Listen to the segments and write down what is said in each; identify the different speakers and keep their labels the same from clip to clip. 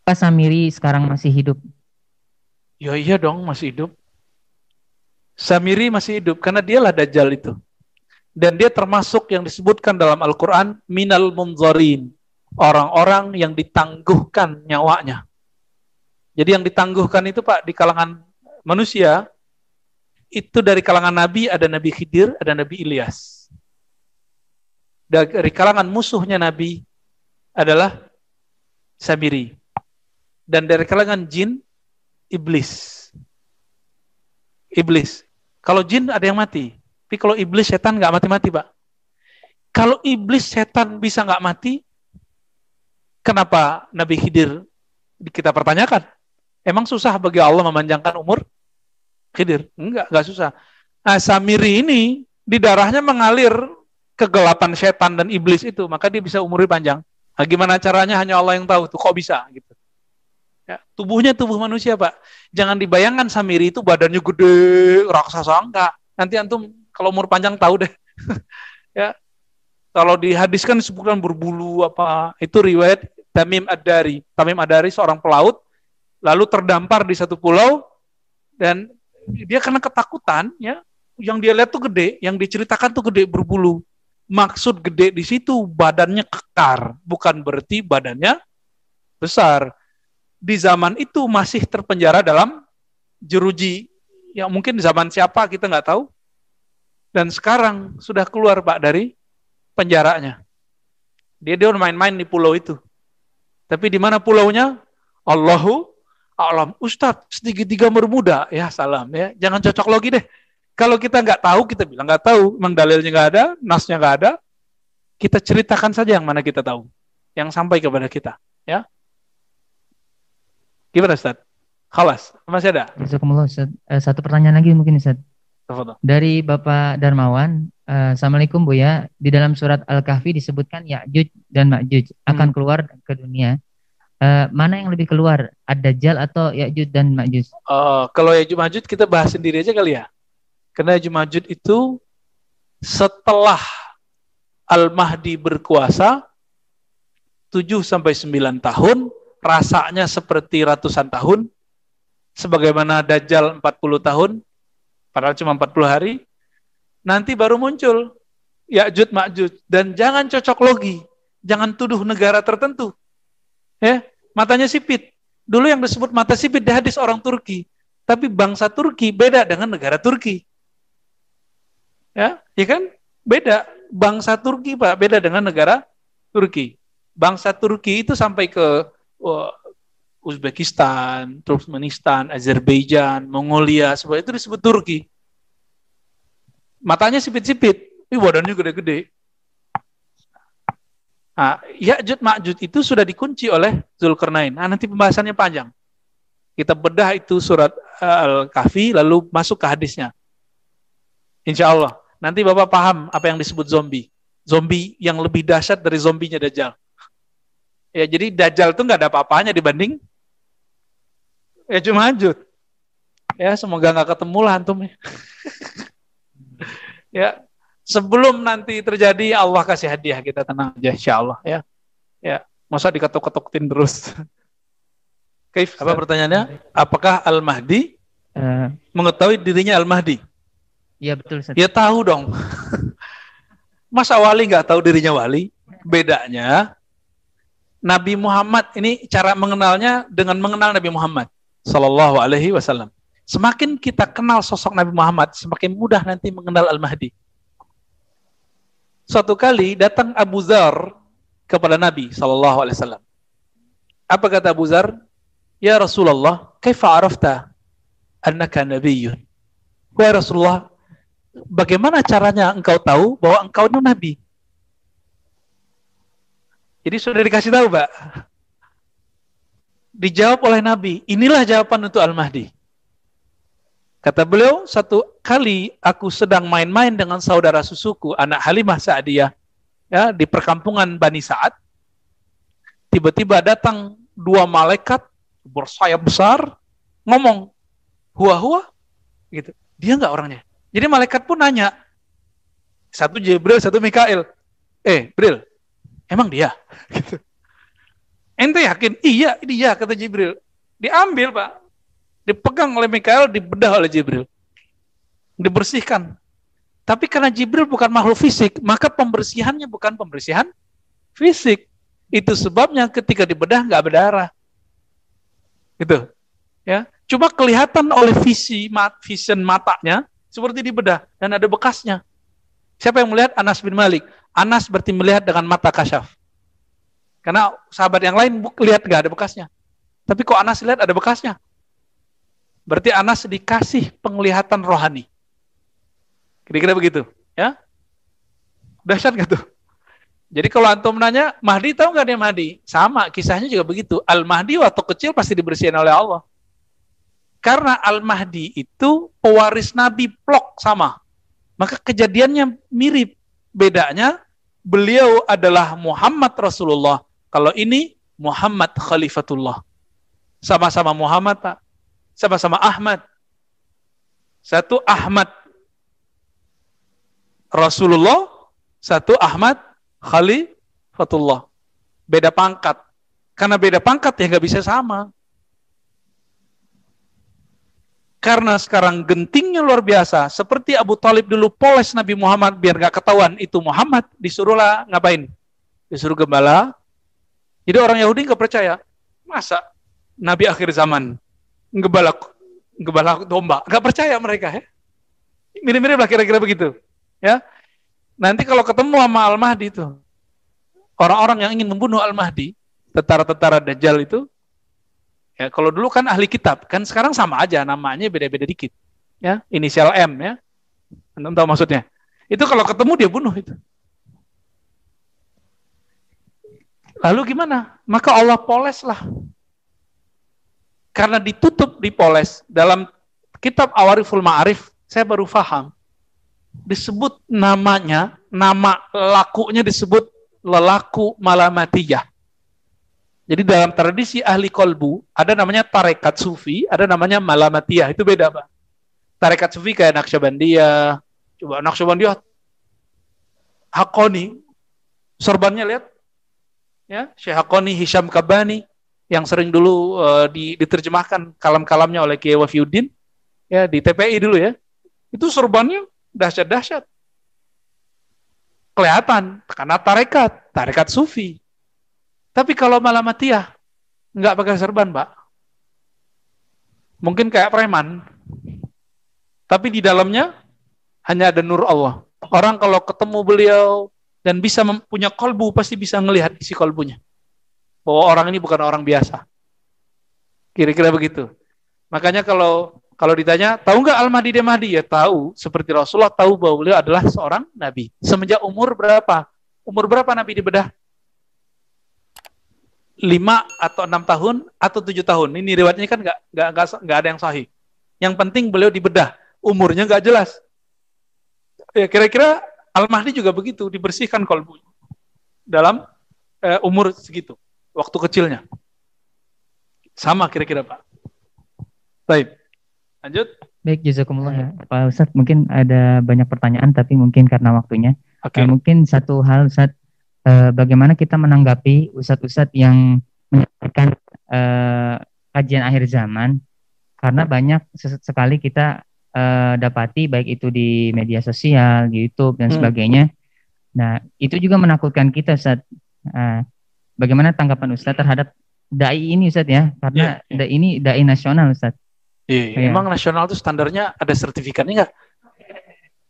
Speaker 1: Pak Samiri sekarang masih hidup?
Speaker 2: Ya iya dong, masih hidup. Samiri masih hidup karena dialah Dajjal itu. Dan dia termasuk yang disebutkan dalam Al-Quran minal munzarin, orang-orang yang ditangguhkan nyawanya. Jadi yang ditangguhkan itu Pak di kalangan manusia itu dari kalangan Nabi ada Nabi Khidir, ada Nabi Ilyas. Dari kalangan musuhnya Nabi adalah Samiri. Dan dari kalangan jin, iblis. Iblis. Kalau jin ada yang mati. Tapi kalau iblis setan nggak mati-mati, Pak. Kalau iblis setan bisa nggak mati, kenapa Nabi Khidir kita pertanyakan? Emang susah bagi Allah memanjangkan umur Khidir? Enggak susah. Nah, Samiri ini di darahnya mengalir kegelapan setan dan iblis itu, maka dia bisa umurnya panjang. Nah, gimana caranya hanya Allah yang tahu tuh, kok bisa gitu. Ya, tubuhnya tubuh manusia, Pak. Jangan dibayangkan Samiri itu badannya gede, raksasa, enggak. Nanti antum kalau umur panjang tahu deh. Ya, kalau di hadis kan disebutkan berbulu apa, itu riwayat Tamim Ad-Dari. Tamim Ad-Dari seorang pelaut, lalu terdampar di satu pulau, dan dia kena ketakutan, ya, yang dia lihat tuh gede, yang diceritakan tuh gede berbulu. Maksud gede di situ badannya kekar, bukan berarti badannya besar. Di zaman itu masih terpenjara dalam jeruji, yang mungkin di zaman siapa kita nggak tahu. Dan sekarang sudah keluar Pak dari penjaranya. Dia main-main di pulau itu. Tapi di mana pulaunya? Allahu a'lam. Ustadz, segitiga bermuda. Ya salam ya. Jangan cocok logi deh. Kalau kita nggak tahu, kita bilang nggak tahu. Memang dalilnya nggak ada, nasnya nggak ada. Kita ceritakan saja yang mana kita tahu. Yang sampai kepada kita. Ya. Gimana Ustadz? Khalas, masih ada?
Speaker 1: Ustaz. Satu pertanyaan lagi mungkin Ustaz. Dari Bapak Darmawan, Assalamualaikum Buya. Di dalam surat Al-Kahfi disebutkan Ya'juj dan Ma'juj akan keluar ke dunia. Mana yang lebih keluar? Ad-Dajjal atau Ya'juj dan Ma'juj?
Speaker 2: Kalau Ya'juj Ma'juj kita bahas sendiri aja kali ya. Karena Ya'juj Ma'juj itu setelah Al-Mahdi berkuasa 7-9 tahun, rasanya seperti ratusan tahun, sebagaimana Dajjal 40 tahun, padahal cuma 40 hari, nanti baru muncul Ya'juj Ma'juj. Dan jangan cocok logi, jangan tuduh negara tertentu. Ya, matanya sipit. Dulu yang disebut mata sipit di hadis orang Turki, tapi bangsa Turki beda dengan negara Turki. Ya kan? Beda. Bangsa Turki Pak beda dengan negara Turki. Bangsa Turki itu sampai ke Uzbekistan, Turkmenistan, Azerbaijan, Mongolia, semua itu disebut Turki. Matanya sipit-sipit, tapi badannya gede-gede. Nah, Ya'juj Ma'juj itu sudah dikunci oleh Zulkarnain. Nah, nanti pembahasannya panjang. Kita bedah itu surat Al-Kahfi, lalu masuk ke hadisnya. Insya Allah. Nanti Bapak paham apa yang disebut zombie. Zombie yang lebih dahsyat dari zombinya Dajjal. Ya, jadi Dajjal itu nggak ada apa-apanya dibanding Ya'juj Ma'juj. Ya, semoga nggak ketemu lah antum. Ya, sebelum nanti terjadi, Allah kasih hadiah, kita tenang aja, insya Allah. Ya, masa diketuk-ketukin terus. Kaif, apa pertanyaannya? Apakah Al-Mahdi mengetahui dirinya Al-Mahdi?
Speaker 1: Iya betul Ustaz.
Speaker 2: Ya tahu dong. Masa wali nggak tahu dirinya wali? Bedanya Nabi Muhammad ini cara mengenalnya dengan mengenal Nabi Muhammad Sallallahu Alaihi Wasallam. Semakin kita kenal sosok Nabi Muhammad, semakin mudah nanti mengenal Al-Mahdi. Suatu kali datang Abu Dzar kepada Nabi Sallallahu Alaihi Wasallam. Apa kata Abu Dzar? Ya Rasulullah, kaifa arafta annaka nabiyyun? Wahai Rasulullah, bagaimana caranya engkau tahu bahwa engkau itu nabi? Jadi sudah dikasih tahu, Pak. Dijawab oleh Nabi, inilah jawaban untuk Al-Mahdi. Kata beliau, satu kali aku sedang main-main dengan saudara susuku, anak Halimah Sa'diyah, ya, di perkampungan Bani Sa'ad. Tiba-tiba datang dua malaikat bersayap besar, ngomong, huwa-huwa, gitu. Dia enggak orangnya. Jadi malaikat pun nanya, satu Jibril, satu Mikail, Jibril, emang dia? Gitu. Ente yakin? Iya kata Jibril. Diambil Pak, dipegang oleh Mikael, dibedah oleh Jibril, dibersihkan. Tapi karena Jibril bukan makhluk fisik, maka pembersihannya bukan pembersihan fisik. Itu sebabnya ketika dibedah nggak berdarah. Gitu. Ya, cuma kelihatan oleh vision matanya seperti dibedah dan ada bekasnya. Siapa yang melihat? Anas bin Malik. Anas berarti melihat dengan mata kasyaf. Karena sahabat yang lain lihat nggak ada bekasnya. Tapi kok Anas lihat ada bekasnya? Berarti Anas dikasih penglihatan rohani. Kira-kira begitu, ya? Dahsyat nggak tuh? Jadi kalau antum nanya, Mahdi tahu nggak dia Mahdi? Sama, kisahnya juga begitu. Al-Mahdi waktu kecil pasti dibersihin oleh Allah. Karena Al-Mahdi itu pewaris Nabi plok sama. Maka kejadiannya mirip. Bedanya, beliau adalah Muhammad Rasulullah. Kalau ini, Muhammad Khalifatullah. Sama-sama Muhammad, Pak. Sama-sama Ahmad. Satu Ahmad Rasulullah, satu Ahmad Khalifatullah. Beda pangkat. Karena beda pangkat ya nggak bisa sama. Karena sekarang gentingnya luar biasa. Seperti Abu Thalib dulu poles Nabi Muhammad biar nggak ketahuan itu Muhammad, disuruhlah ngapain? Disuruh gembala. Jadi orang Yahudi nggak percaya. Masa Nabi akhir zaman gembala domba? Nggak percaya mereka ya. Mirip-mirip lah kira-kira begitu. Ya, nanti kalau ketemu sama Al-Mahdi itu, orang-orang yang ingin membunuh Al-Mahdi, tentara-tentara Dajjal itu, ya kalau dulu kan ahli kitab, kan sekarang sama aja, namanya beda-beda dikit, ya, inisial M, ya, anda tahu maksudnya. Itu kalau ketemu dia bunuh itu. Lalu gimana? Maka Allah poles lah. Karena ditutup, dipoles. Dalam kitab Awariful Ma'arif, saya baru paham. Disebut namanya, nama lakunya disebut lelaku malamatiyah. Jadi dalam tradisi ahli kolbu, ada namanya tarekat sufi, ada namanya malamatiyah. Itu beda, Pak. Tarekat sufi kayak Naqsyabandiyah. Coba Naqsyabandiyah, Haqqani, sorbannya lihat. Ya, Syekh Haqqani, Hisham Kabani, yang sering dulu diterjemahkan kalam-kalamnya oleh Kiai Wafiuddin, ya, di TPI dulu ya. Itu sorbannya dahsyat-dahsyat. Kelihatan, karena tarekat sufi. Tapi kalau malamatiyah, nggak pakai serban, Pak. Mungkin kayak preman. Tapi di dalamnya, hanya ada nur Allah. Orang kalau ketemu beliau, dan bisa punya kolbu, pasti bisa ngelihat isi kolbunya. Bahwa orang ini bukan orang biasa. Kira-kira begitu. Makanya kalau ditanya, tahu nggak Al-Mahdi dia Mahdi? Ya tahu, seperti Rasulullah tahu bahwa beliau adalah seorang Nabi. Semenjak umur berapa? Umur berapa Nabi dibedah? 5 atau 6 tahun atau 7 tahun. Ini riwayatnya kan nggak ada yang sahih. Yang penting beliau dibedah. Umurnya nggak jelas. Ya kira-kira Al-Mahdi juga begitu, dibersihkan kolbu dalam umur segitu, waktu kecilnya. Sama kira-kira Pak. Baik. Lanjut.
Speaker 1: Baik, jazakumullah ya. Pak Ustadz, mungkin ada banyak pertanyaan, tapi mungkin karena waktunya.
Speaker 2: Okay.
Speaker 1: Mungkin satu hal, Ustadz, bagaimana kita menanggapi ustadz-ustadz yang menyampaikan kajian akhir zaman, karena banyak sekali kita dapati, baik itu di media sosial, di YouTube, dan sebagainya. Nah, itu juga menakutkan kita, Ustadz. Bagaimana tanggapan Ustadz terhadap dai ini, Ustadz ya? Karena dai ini dai nasional, Ustadz.
Speaker 2: Iya. Emang nasional itu standarnya ada sertifikatnya nggak?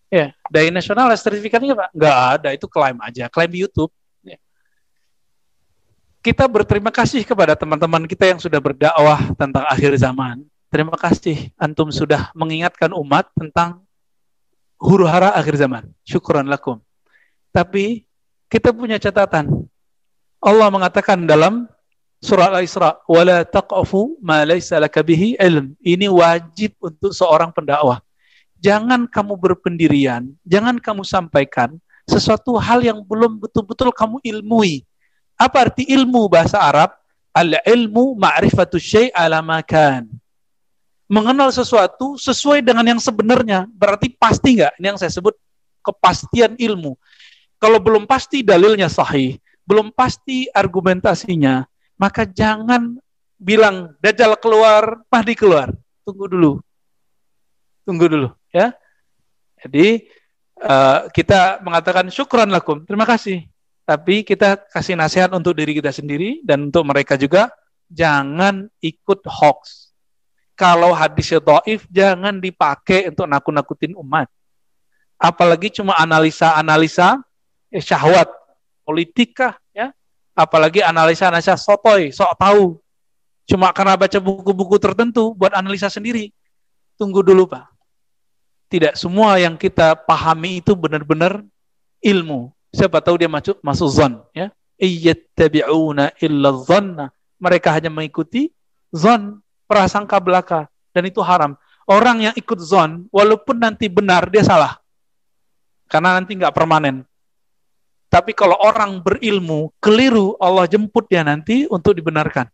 Speaker 2: Ya, dai nasional ada sertifikatnya Pak? Nggak ada, itu klaim aja, klaim di YouTube. Ya. Kita berterima kasih kepada teman-teman kita yang sudah berdakwah tentang akhir zaman. Terima kasih, antum sudah mengingatkan umat tentang huru-hara akhir zaman. Syukran lakum. Tapi kita punya catatan. Allah mengatakan dalam surah Al-Isra, wala taqfu ma laysa laka bihi ilm. Ini wajib untuk seorang pendakwah. Jangan kamu berpendirian, jangan kamu sampaikan sesuatu hal yang belum betul-betul kamu ilmui. Apa arti ilmu bahasa Arab? Al-ilmu ma'rifatu syai' ala ma kan. Mengenal sesuatu sesuai dengan yang sebenarnya. Berarti pasti nggak? Ini yang saya sebut kepastian ilmu. Kalau belum pasti dalilnya sahih, belum pasti argumentasinya, maka jangan bilang Dajjal keluar, Mahdi keluar. Tunggu dulu, ya. Jadi kita mengatakan syukran lakum, terima kasih. Tapi kita kasih nasihat untuk diri kita sendiri dan untuk mereka juga, jangan ikut hoax. Kalau hadisnya dhaif, jangan dipakai untuk nakut-nakutin umat. Apalagi cuma analisa syahwat politik kah, ya? Apalagi analisa sotoy, sok tahu. Cuma karena baca buku-buku tertentu buat analisa sendiri. Tunggu dulu, Pak. Tidak semua yang kita pahami itu benar-benar ilmu. Siapa tahu dia masuk zon, ya. Iyattabi'una illa dhanna. Mereka hanya mengikuti zon, prasangka belaka, dan itu haram. Orang yang ikut zon, walaupun nanti benar, dia salah. Karena nanti nggak permanen. Tapi kalau orang berilmu, keliru, Allah jemput dia nanti untuk dibenarkan.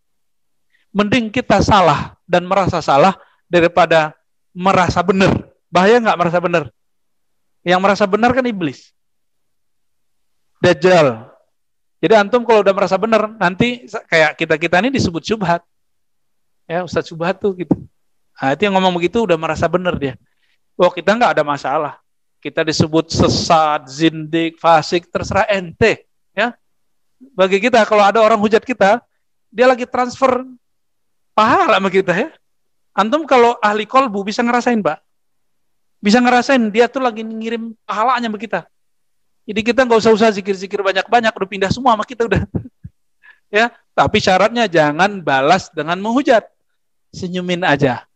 Speaker 2: Mending kita salah dan merasa salah daripada merasa benar. Bahaya nggak merasa benar? Yang merasa benar kan iblis. Dajjal. Jadi antum kalau udah merasa benar, nanti kayak kita ini disebut syubhat. Ya, Ustaz syubhat tuh gitu. Nah, itu yang ngomong begitu udah merasa benar dia. Wah, kita nggak ada masalah. Kita disebut sesat, zindik, fasik, terserah ente. Ya. Bagi kita, kalau ada orang hujat kita, dia lagi transfer pahala sama kita, ya. Antum kalau ahli kolbu bisa ngerasain, Pak. Bisa ngerasain dia tuh lagi ngirim pahalanya sama kita. Jadi kita nggak usah zikir-zikir banyak-banyak, udah pindah semua sama kita udah. Ya, tapi syaratnya jangan balas dengan menghujat. Senyumin aja.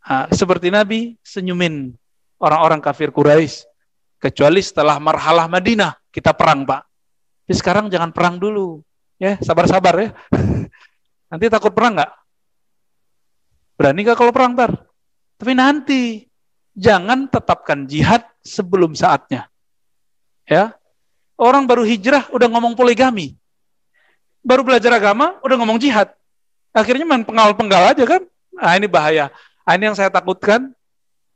Speaker 2: Nah, seperti Nabi senyumin orang-orang kafir Quraisy. Kecuali setelah marhalah Madinah kita perang, Pak. Jadi sekarang jangan perang dulu. Ya, sabar-sabar ya. Nanti takut perang nggak? Berani nggak kalau perang ntar? Tapi nanti jangan tetapkan jihad sebelum saatnya. Ya, orang baru hijrah udah ngomong poligami, baru belajar agama udah ngomong jihad. Akhirnya main penggal-penggal aja kan? Nah ini bahaya. Nah, ini yang saya takutkan,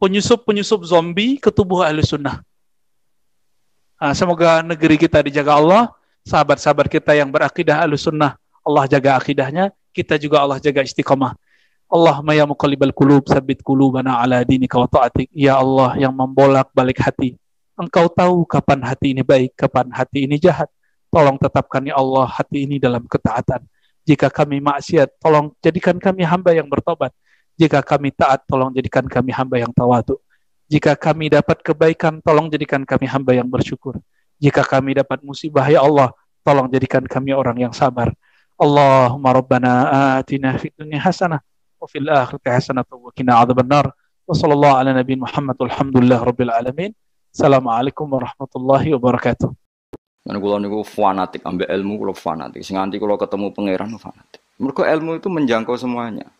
Speaker 2: penyusup zombie ke tubuh ahli sunnah. Nah, semoga negeri kita dijaga Allah, sahabat-sahabat kita yang berakidah ahli sunnah, Allah jaga akidahnya, kita juga Allah jaga istiqamah. Allahumma ya muqallibal qulub, tsabbit qulubana ala dinika wa ta'atik. Ya Allah yang membolak-balik hati. Engkau tahu kapan hati ini baik, kapan hati ini jahat. Tolong tetapkan ya Allah hati ini dalam ketaatan. Jika kami maksiat, tolong jadikan kami hamba yang bertobat. Jika kami taat, tolong jadikan kami hamba yang tawadu. Jika kami dapat kebaikan, tolong jadikan kami hamba yang bersyukur. Jika kami dapat musibah ya Allah, tolong jadikan kami orang yang sabar. Allahumma rabbana atina fid dunya hasanah wa fil akhirati hasanah wa qina adzabannar. Wa sallallahu ala nabiyina Muhammad walhamdulillah rabbil alamin. Assalamualaikum warahmatullahi wabarakatuh.
Speaker 3: Karena kula niku fanatik ambek ilmu, kula fanatik. Sing nganti kula ketemu pangeran fanatik. Mergo ilmu itu menjangkau semuanya.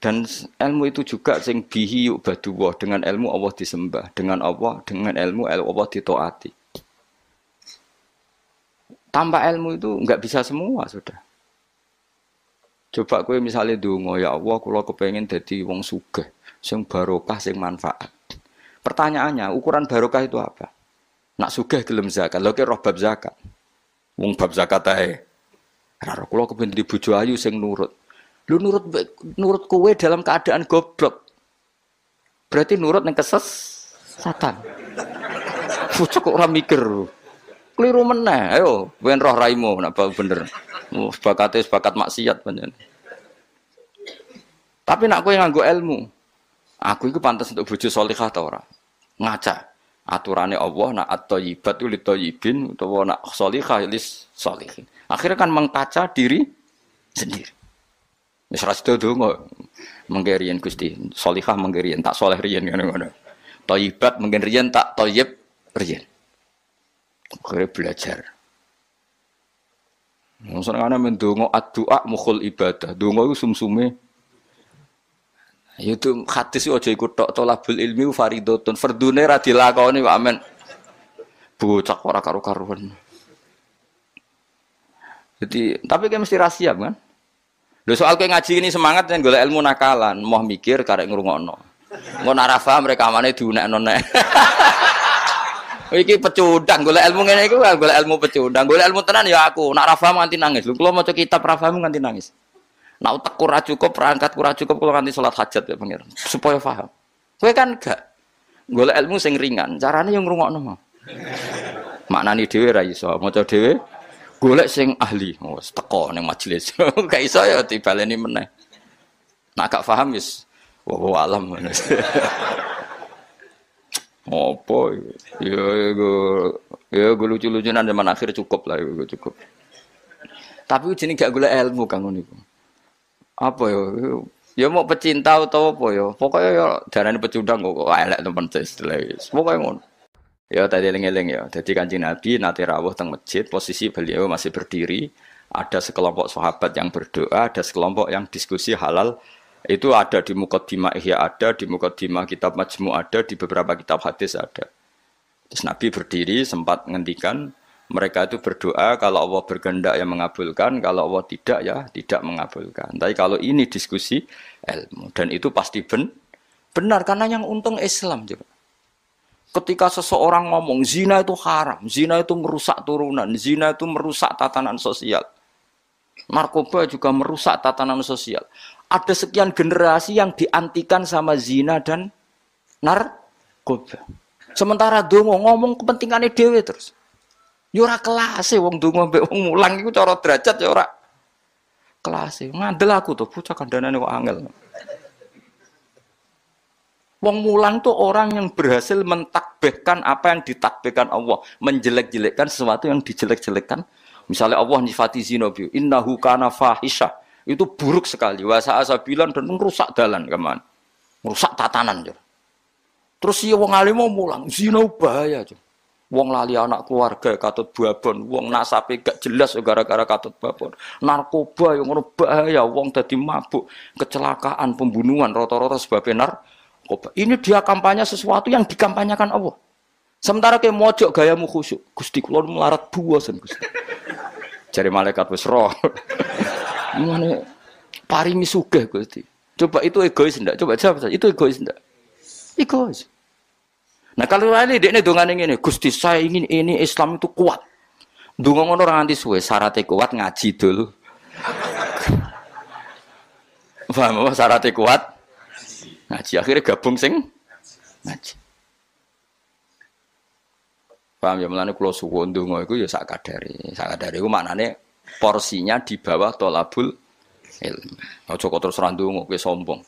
Speaker 3: Dan ilmu itu juga sing bihi yu'badullah, dengan ilmu Allah disembah, dengan ilmu Allah ditaati. Tanpa ilmu itu enggak bisa semua sudah. Coba kowe misalnya ndonga, ya Allah kula kepengin dadi wong sugih, sing barokah, sing manfaat. Pertanyaannya, ukuran barokah itu apa? Nak sugih gelem zakat, lho ki roh bab zakat. Wong bab zakat ae. Ora roh kula kepengin di bojo ayu sing nurut. Lu nurut kowe dalam keadaan goblok. Berarti nurut ning kesesatan. Pucuk kok ora mikir. Keliru meneh. Ayo, ben roh raimu nek bener. Sepakat maksiat pancen. Tapi nak kowe nganggo ilmu, aku iku pantes untuk bojo salihah ta ora? Ngaca. Aturane Allah nak at-thayyibatu lit-thayyibin utawa nak salihah lis salihin. Akhirnya kan mengkaca diri sendiri. Wis ra sedo donga mengke riyen Gusti, salihah mengke riyen tak saleh riyen ngono-ngono. Thayyibat mengke riyen tak thayyib riyen. Akhire belajar. Maksudnya mendonga ad-du'a mukhul ibadah. Donga iku sumsume. Ya itu hadis itu aja ikut tok tolabul ilmi fardhotun. Fardune ra dilakoni kok amen. Bocah ora karo-karuan. Jadi, tapi kan mesti rahasia kan? Lho soal kowe ngaji ini semangat yang golek ilmu nakalan, mau mikir karek ngrungokno. Engko nek ora paham rekamane diunekno nek. Iki pecundang golek ilmu ngene iku golek ilmu pecundang. Golek ilmu tenan ya aku. Nak ra paham nganti nangis. Lho kula maca kitab ra paham nganti nangis. Nak utekku ra cukup, perangkatku ra cukup kula nganti salat hajat ya pengiran. Supaya paham. Kowe kan gak golek ilmu sing ringan. Carane yo ngrungokno. Maknani dhewe ra iso, maca dhewe golek sing ahli. Wes teko ning majelis. Gak iso ya dibaleni meneh. Nak gak paham wis wa alam. Apa ya gue lucu-lucunan zaman akhir cukup lah gue cukup. Tapi jenenge gak golek ilmu kang ngono iku. Apa ya mau pecinta atau apa ya. Pokoknya ya darane pecundang kok elek temen wis. Pokoke ngono. Ya tadi eling-eling ya. Jadi Kanjeng Nabi nate rawuh teng masjid, posisi beliau masih berdiri, ada sekelompok sahabat yang berdoa, ada sekelompok yang diskusi halal. Itu ada di Muqaddimah Ihya ada, di Muqaddimah kitab Majmu' ada, di beberapa kitab hadis ada. Terus Nabi berdiri sempat ngendikan mereka itu berdoa kalau Allah berkehendak yang mengabulkan, kalau Allah tidak ya tidak mengabulkan. Tapi kalau ini diskusi ilmu dan itu pasti benar karena yang untung Islam juga. Ketika seseorang ngomong zina itu haram, zina itu merusak turunan, zina itu merusak tatanan sosial. Narkoba juga merusak tatanan sosial. Ada sekian generasi yang diantikan sama zina dan narkoba. Sementara dongo ngomong kepentingannya dewe terus. Ya ora kelase wong dongo mbek wong mulang iku cara derajat ya ora kelase. Ngandel aku tuh bocah kandhanane kok angel. Wong mulang tuh orang yang berhasil mentakbihkan apa yang ditakbihkan Allah, menjelek-jelekkan sesuatu yang dijelek-jelekkan. Misalnya Allah nyifati zina bi innahu kana fahisha. Itu buruk sekali. Wasa asabilan dan merusak dalan kemana? Merusak tatanan. Jo. Terus ya wong alim mau mulang, zina bahaya. Jo. Wong lali anak keluarga katut babon, wong nasabe gak jelas gara-gara katut babon. Narkoba yang ngono bahaya, wong dadi mabuk, kecelakaan, pembunuhan rata-rata sebabnya narkoba. Ini dia kampanye sesuatu yang dikampanyekan Allah. Sementara kayak mojok gayamu khusyuk, Gusti kula melarat buasan Gusti. Jare malaikat wis roh. Mane paringi sugih Gusti. Coba itu egois ndak? Coba jawab saja. Itu egois ndak? Egois. Nah kalau ini dekne dongane ngene, Gusti saya ingin ini Islam itu kuat. Ndonga ngono ora nganti suwe, syaratnya kuat ngaji dulu. Paham apa syaratnya kuat? Ngaji akhirnya gabung sing ngaji. Paham ya mulane kula suwun ndonga iku ya sak kadare. Sak kadare iku maknane porsinya di bawah tolabul ilmu. Aja kok terus ra ndonga kowe sombong.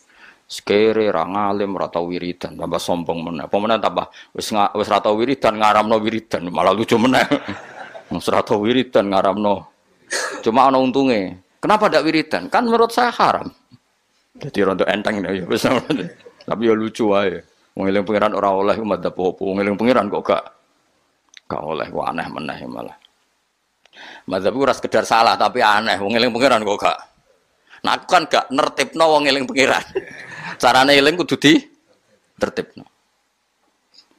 Speaker 3: Sekere ra ngalim ra tau wiridan, tambah sombong meneh. Apa meneh tambah wis ra tau wiridan ngaramno wiridan, malah lucu meneh. Wis ra tau wiridan ngaramno. Cuma ana untunge. Kenapa ndak wiridan? Kan menurut saya haram. Jadi rontok enteng ya wis. Tapi ya lucu wae. Wong eling pangeran ora oleh madzhab apa. Wong eling pangeran kok gak oleh, kok aneh meneh malah. Madzhab ora sekedar salah tapi aneh, wong eling pangeran kok gak. Nah aku kan gak nertibno wong eling pangeran. Carane eling kudu tertibno.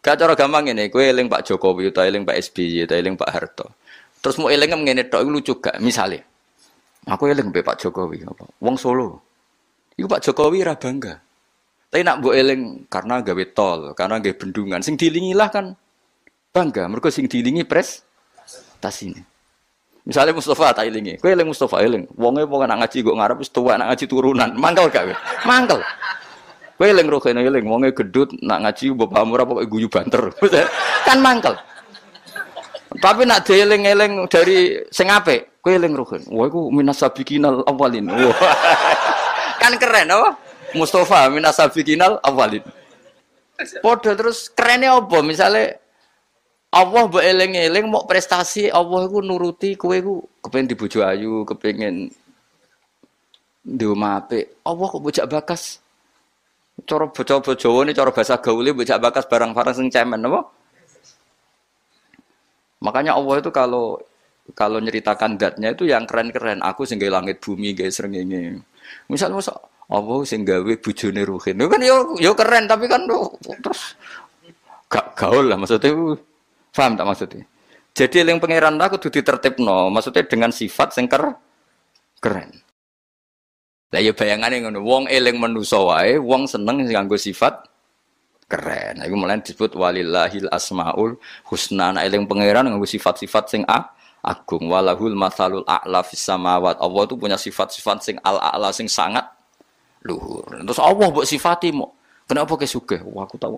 Speaker 3: Gak cara gampang ngene, kowe eling Pak Jokowi utawa eling Pak SBY utawa eling Pak Harto. Terus mau eling ngene tok iku lucu gak? Misale aku eling mbek Pak Jokowi apa? Wong Solo. Iku Pak Jokowi ra bangga. Tapi nak mbok eling karena gawe tol, karena gawe bendungan sing dilingilah kan bangga, mergo sing dilingi prestasinya. Misalnya Mustafa tak ilingi, kowe eling Mustafa eling, wonge nak ngaji kok ngarep wis tuwa nak ngaji turunan, mangkel gak kowe? Mangkel. Kowe eling rohene eling, wonge gedut nak ngaji bapak murah pokoke guyu banter. Kan mangkel. Tapi nak dieling-eling dari sing apik, kowe eling rohen. Wah iku minasabiqinal awalin. Kan keren apa? Mustafa minasabiqinal awalin. Padha terus kerene apa? Misale Allah mbok eling-eling mau prestasi Allah iku nuruti kowe iku kepengin dibojo ayu, kepengin di omah apik. Allah kok bojak bakas. Cara bocah Jawa ini cara bahasa gaule bojak bakas barang-barang sing cemen apa? Makanya Allah itu kalau nyeritakan zatnya itu yang keren-keren. Aku sing gawe langit bumi, gawe srengenge. Misal Allah sing gawe bojone Ruhin. Itu kan yo keren tapi kan terus gak gaul lah maksudnya. Paham tak maksudnya? Jadi eling pangeran aku kudu ditertibno, maksudnya dengan sifat sing keren. Lah ya bayangane ngono, wong eling manusa wae, wong seneng nganggo sifat Keren. Iku mulai disebut walillahil asmaul husna. Nah, eling pangeran nganggo sifat-sifat sing agung. Walahul matsalul a'la fis samawat. Allah itu punya sifat-sifat sing al-a'la sing sangat luhur. Terus Allah mbok sifati mo. Kenapa ke sugih? Wah, aku tahu.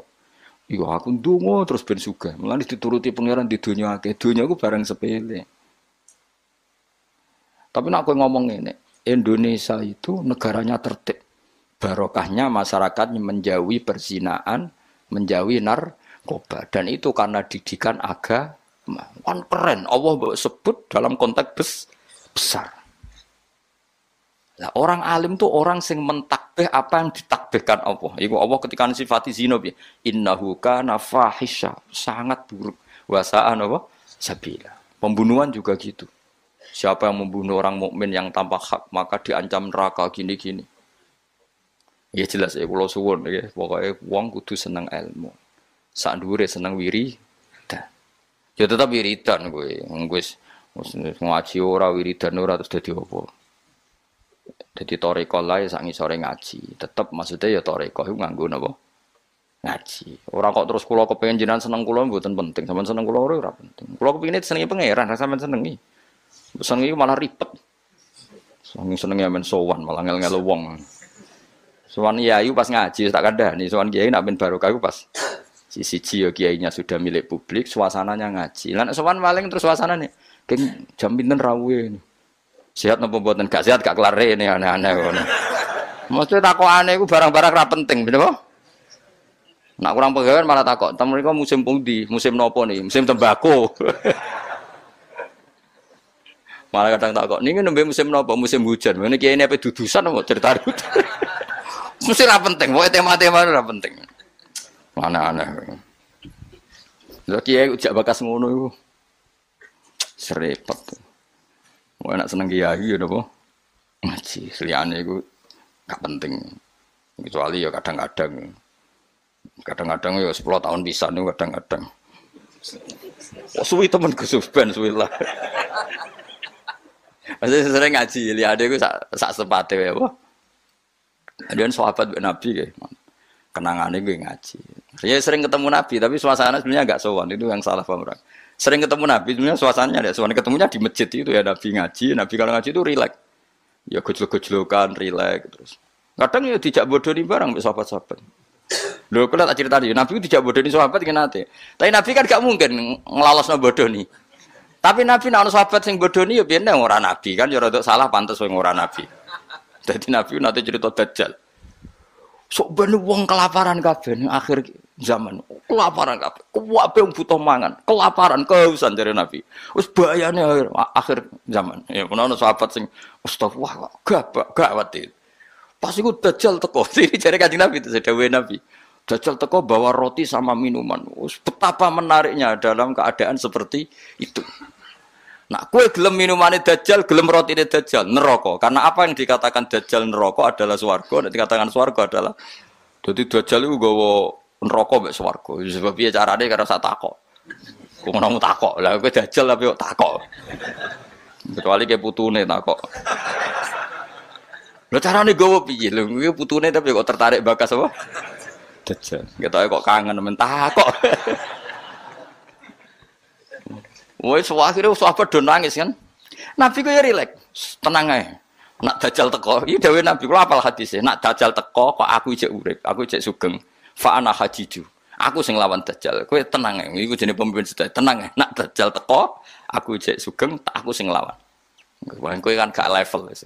Speaker 3: Iya, aku ndonga terus ben sugih. Mulane dituruti pangeran di dunia akeh. Dunia ku barang sepele. Tapi nek kowe ngomong ngene, Indonesia itu negaranya tertib. Barokahnya masyarakatnya menjauhi perzinaan, menjauhi narkoba, dan itu karena didikan agama. Kan keren, Allah sebut dalam konteks besar. Nah, orang alim tuh orang sing mentakbih apa yang ditakbihkan Allah. Iku Allah ketika sifati zina piye? Innahu kana fahisha, sangat buruk. Wasa'an apa? Sabila. Pembunuhan juga gitu. Siapa yang membunuh orang mukmin yang tanpa hak maka diancam neraka gini-gini. Ya jelas ya kula suwun ya, pokoke wong kudu seneng ilmu. Sak dhuwure seneng wiridan. Ya tetep wiridan kowe. Wis ngaji ora wiridan ora terus dadi apa. Dadi thariqah lae sak ngisore ngaji. Tetep maksudnya ya thariqah iku nganggo napa? Ngaji. Ora kok terus kula kepengin jenengan seneng kula mboten penting. Sampeyan seneng kula ora penting. Kula kepengine senengi pangeran, ra sampeyan senengi. Senengi malah ribet. Senengi amen sowan malah ngel-ngel wong. Sowan kiai pas ngaji tak kandhani, sowan kiai nak ben barokah pas siji ya kiainya sudah milik publik, suasananya ngaji. Lah nek sowan maling terus suasanane, geng jam pinten rawuhe. Sehat napa mboten? Gak sehat gak kelar rene aneh-aneh ngono. Mesti takokane iku barang-barang ra penting, bener apa? Nak kurang pegawai malah takok, "Tem mriko musim pundi? Musim nopo nih? Musim tembakau." Malah kadang takok, "Niki nembe musim nopo? Musim hujan." Ngene kiai ini apa dudusan apa cerita. Mesti ra penting, pokoke tema-tema ora penting. Aneh-aneh. Lha kiai ujak bakas ngono iku. Serepet. Wong enak seneng kiai ya napa? Ngaji, liyane iku gak penting. Kecuali ya kadang-kadang. Kadang-kadang ya 10 tahun pisan niku kadang-kadang. Oh, suwi temen Gus Ben suwi lah. Masih sering ngaji, liyane iku sak sepate wae apa? Adian sahabat Nabi kayak kenangannya gue ngaji. Saya sering ketemu Nabi tapi suasana sebenarnya agak sowan, itu yang salah paham orang. Sering ketemu Nabi sebenarnya suasananya ada sowan, ketemunya di masjid itu ya Nabi ngaji. Nabi kalau ngaji itu rileks. Ya gojlok-gojlokan rileks terus. Kadang ya dijak bodoni bareng sahabat-sahabat. Lho kula tak cerita Nabi itu dijak bodoni sahabat kenate. Tapi Nabi kan gak mungkin nglalosno bodoni. Tapi Nabi nek ana sahabat sing bodoni ya biyen ora Nabi kan ya rada salah pantes wong ora Nabi. Jadi Nabi nanti cerita Dajjal. Sok ben wong kelaparan kabeh ning akhir zaman. Kelaparan kabeh. Kuwabe wong butuh mangan, kelaparan, kehausan dari Nabi. Wis bahayane akhir zaman. Ya ana sahabat sing astagfirullah gawat itu. Pas iku Dajjal teko. Iki jare Kanjeng Nabi itu dawuhe Nabi. Dajjal teko bawa roti sama minuman. Wis betapa menariknya dalam keadaan seperti itu. Nah, kue gelem minumane Dajjal, gelem rotine Dajjal, neraka. Karena apa yang dikatakan Dajjal neraka adalah swarga, dan dikatakan swarga adalah dadi Dajjal iku nggawa neraka mek swarga. Sebab piye carane karo sak takok. Kok ngono takok. Lah kowe Dajjal tapi kok takok. Kecuali ke putune takok. Lha carane nggawa piye? Lho kuwi putune tapi kok tertarik bakas apa? Dajjal. Ketoke kok kangen men takok. Wes akhire sahabat do nangis kan. Nabi ku ya rileks, tenang ae. Nak Dajjal teko, iki dawuh Nabi kula apal hadise. Nak Dajjal teko kok aku ijek urip, aku ijek sugeng. Fa ana hajiju. Aku sing lawan Dajjal. Kowe tenang ae. Iku jenenge pemimpin sedaya. Tenang ae. Nak Dajjal teko, aku ijek sugeng, aku sing lawan. Kowe kan gak level wis.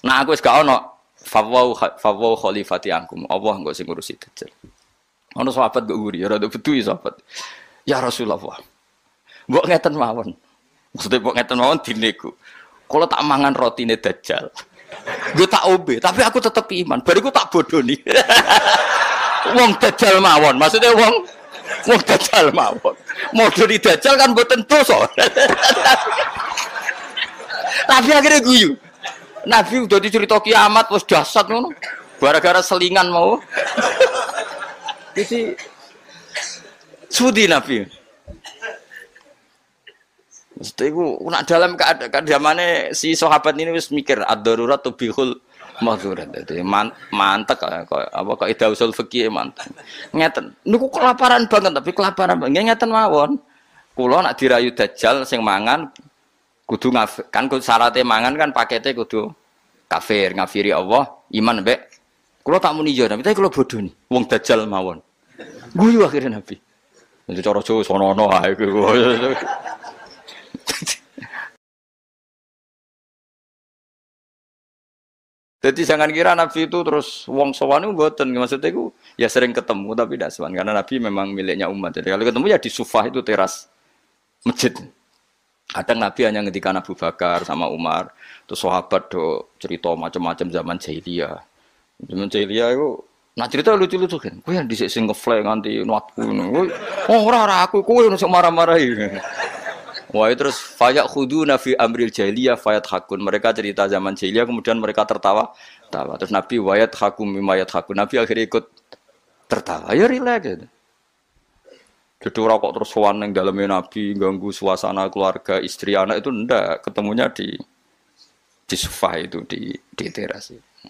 Speaker 3: Nah aku wis gak ono fawau khalifati angkum. Allah engko sing ngurusi Dajjal. Ono sahabat kok nguri, ya rada bedu sahabat. Ya Rasulullah. Mbok ngeten mawon. Maksudnya mbok ngeten mawon dineku. Kalau tak mangan rotine Dajjal. Gue tak ombe, tapi aku tetep iman. Bariku tak bodoni. Wong Dajjal mawon. Maksudnya wong Dajjal mawon. Modoni Dajjal kan mboten dosa. Tapi akhirnya guyu. Nabi udah dicerita kiamat wis dahsyat ngono. Gara-gara selingan mau. Jadi sudi Nabi. Mesti iku nak dalam keadaan zamane si sahabat ini wis mikir ad-darurat tubihul Madzurat dadi mantek apa kaidah usul fikih mantek. Ngeten. Niku kelaparan banget tapi kelaparan banget ngeten mawon. Kula nak dirayu dajjal sing mangan kudu kan syaratnya mangan kan paketnya kudu kafir, ngafiri Allah, iman mbek. Kula tak muni yo tapi kula bodoh nih. Wong dajjal mawon. Guyu akhirnya Nabi. Itu cara Jawa sono-ono ae kuwi. Jadi jangan kira Nabi itu terus wong sowan itu mboten, maksudnya itu ya sering ketemu tapi tidak sowan karena Nabi memang miliknya umat. Jadi kalau ketemu ya di Sufah itu teras masjid. Kadang Nabi hanya ngendikan Abu Bakar sama Umar, terus sahabat do cerita macam-macam zaman jahiliyah. Zaman jahiliyah itu nah cerita lucu-lucu kan. Kowe yang dhisik sing ngeflek nganti nuatku ngono. Oh ora aku kowe sing marah-marahi. Wah terus fayak khuduna fi amril jahiliyah fayat hakun. Mereka cerita zaman jahiliyah kemudian mereka tertawa. Terus Nabi wayat hakum mimayat hakun. Nabi akhirnya ikut tertawa. Ya rileks gitu. Jadi rokok terus sowan ning daleme Nabi ganggu suasana keluarga, istri, anak itu ndak. Ketemunya di Sufah itu di teras itu.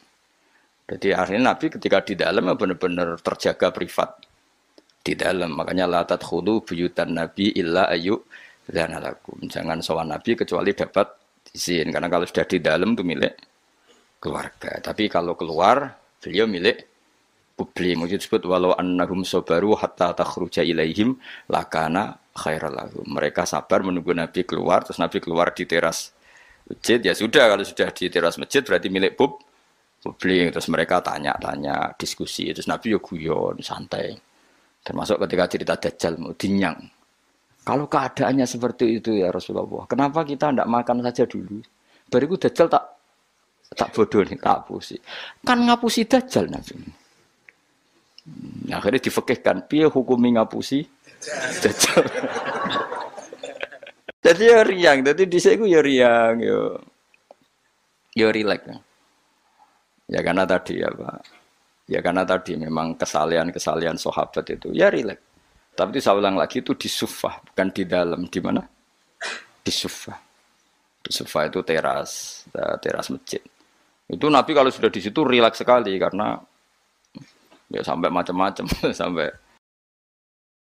Speaker 3: Jadi akhirnya Nabi ketika di dalam benar-benar terjaga privat di dalam. Makanya la tadkhulu buyutan Nabi illa ayu zanalakum. Jangan sowan Nabi kecuali dapat izin karena kalau sudah di dalam itu milik keluarga. Tapi kalau keluar beliau milik publik. Maksud disebut walau annahum sabaru hatta takhruja ilaihim lakana khairal lahum. Mereka sabar menunggu Nabi keluar terus Nabi keluar di teras masjid ya sudah kalau sudah di teras masjid berarti milik publik. Terus mereka tanya-tanya diskusi terus Nabi yo guyon santai. Termasuk ketika cerita Dajjal mau dinyang. Kalau keadaannya seperti itu ya Rasulullah, kenapa kita tidak makan saja dulu? Bariku Dajjal tak bodoh nih, tak hapusi. Kan ngapusi Dajjal Nabi. Akhirnya difekihkan, piye hukumi ngapusi Dajjal. Jadi ya riang, jadi dhisik ku ya riang yo. Ya rileks. Ya karena tadi ya Pak. Ya karena tadi memang kesalahan sahabat itu ya rileks. Tapi itu saya ulang lagi itu di Sufah, bukan di dalam. Di mana? Di Sufah. Di Sufah itu teras masjid. Itu Nabi kalau sudah di situ rileks sekali karena ya sampai macam-macam sampai